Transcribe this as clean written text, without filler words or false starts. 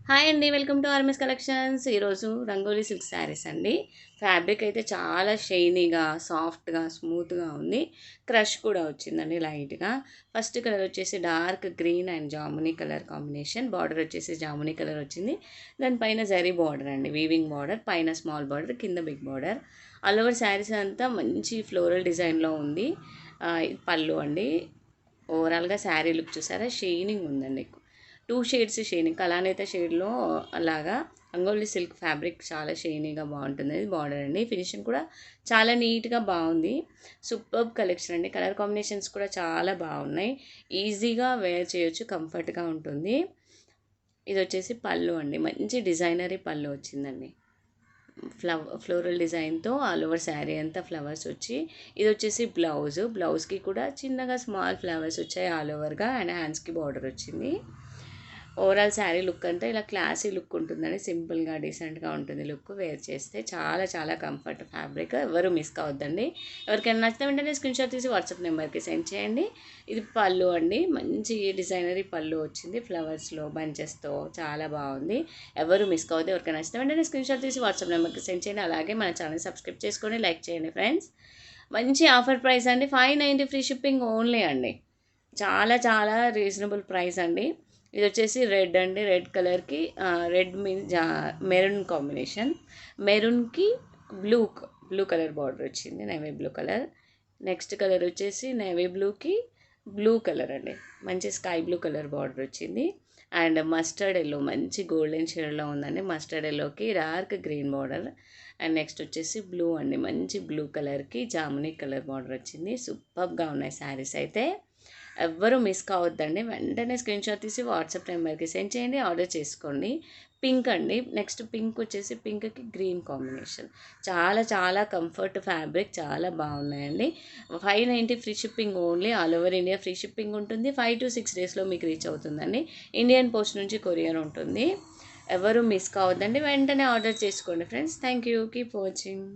Hi అండి, welcome to RMS collections. ఈరోజు rangoli silk saris అండి. ఫ్యాబ్రిక్ అయితే చాలా షైనీగా, సాఫ్ట్గా, స్మూత్గా ఉంది. క్రష్ కూడా వచ్చిందండి లైట్గా. ఫస్ట్ కలర్ వచ్చేసి డార్క్ గ్రీన్ అండ్ జామునీ కలర్ కాంబినేషన్. బార్డర్ వచ్చేసి జామునీ కలర్ వచ్చింది. దానిపైన జరీ బార్డర్ అండి, వీవింగ్ బార్డర్, పైన స్మాల్ బార్డర్, కింద big border. All over saris అంతా మంచి ఫ్లోరల్ డిజైన్లో ఉంది. ఇది పళ్ళు అండి. ఓవరాల్గా శారీ లుక్ చూసారా, షైనింగ్ ఉందండి. 2 షేడ్స్ షైనింగ్, కలానేత షేడ్లో అలాగా. రంగోలీ సిల్క్ ఫ్యాబ్రిక్ చాలా షైనీగా బాగుంటుంది. అది బార్డర్ అండి. ఫినిషింగ్ కూడా చాలా నీట్గా బాగుంది. సూపర్బ్ కలెక్షన్ అండి. కలర్ కాంబినేషన్స్ కూడా చాలా బాగున్నాయి. ఈజీగా వేర్ చేయొచ్చు, కంఫర్ట్గా ఉంటుంది. ఇది వచ్చేసి పళ్ళు అండి. మంచి డిజైనరీ పళ్ళు వచ్చిందండి. ఫ్లోరల్ డిజైన్తో ఆల్ ఓవర్ శారీ అంతా ఫ్లవర్స్ వచ్చి, ఇది వచ్చేసి బ్లౌజ్కి కూడా చిన్నగా స్మాల్ ఫ్లవర్స్ వచ్చాయి ఆల్ ఓవర్గా. అండ్ హ్యాండ్స్కి బార్డర్ వచ్చింది. ఓవరాల్ శారీ లుక్ అంతా ఇలా క్లాసీ లుక్ ఉంటుందండి. సింపుల్గా డీసెంట్గా ఉంటుంది లుక్. వేర్ చేస్తే చాలా చాలా కంఫర్ట్ ఫ్యాబ్రిక్. ఎవరు మిస్ కావద్దండి. ఎవరికైనా నచ్చితే వెంటనే స్క్రీన్ షాట్ తీసి వాట్సాప్ నెంబర్కి సెండ్ చేయండి. ఇది పళ్ళు అండి. మంచి డిజైనరీ పళ్ళు వచ్చింది ఫ్లవర్స్లో, బంచెస్తో. చాలా బాగుంది. ఎవరు మిస్ కావద్దు. ఎవరికైనా నచ్చితే వెంటనే స్క్రీన్ షాట్ తీసి వాట్సాప్ నెంబర్కి సెండ్ చేయండి. అలాగే మన ఛానల్ సబ్స్క్రైబ్ చేసుకొని లైక్ చేయండి ఫ్రెండ్స్. మంచి ఆఫర్ ప్రైస్ అండి. 590 ఫ్రీ షిప్పింగ్ ఓన్లీ అండి. చాలా చాలా రీజనబుల్ ప్రైస్ అండి. ఇది వచ్చేసి రెడ్ అండి. రెడ్ కలర్కి రెడ్ మీన్ మెరూన్ కాంబినేషన్. మెరూన్కి బ్లూ కలర్ బార్డర్ వచ్చింది, navy blue colour. Next colour వచ్చేసి నేవీ బ్లూకి బ్లూ కలర్ అండి. మంచి స్కై బ్లూ కలర్ బార్డర్ వచ్చింది. అండ్ మస్టర్డ్ ఎల్లో, మంచి గోల్డెన్ షేడ్లో ఉందండి. మస్టర్డ్ ఎల్లోకి dark green border. And next వచ్చేసి బ్లూ అండి. మంచి బ్లూ కలర్కి జామునీ కలర్ బార్డర్ వచ్చింది. సూపర్గా ఉన్నాయి శారీస్ అయితే. ఎవ్వరూ మిస్ కావద్దండి. వెంటనే స్క్రీన్ షాట్ తీసి వాట్సాప్ నెంబర్కి సెండ్ చేయండి, ఆర్డర్ చేసుకోండి. పింక్ అండి. నెక్స్ట్ పింక్ వచ్చేసి పింక్కి గ్రీన్ కాంబినేషన్. చాలా చాలా కంఫర్ట్ ఫ్యాబ్రిక్, చాలా బాగున్నాయండి. 590 free shipping only. All over India free shipping ఉంటుంది. 5 to 6 డేస్లో మీకు రీచ్ అవుతుందండి. ఇండియన్ పోస్ట్ నుంచి కొరియర్ ఉంటుంది. ఎవరు మిస్ కావద్దండి. వెంటనే ఆర్డర్ చేసుకోండి friends. Thank you. Keep watching.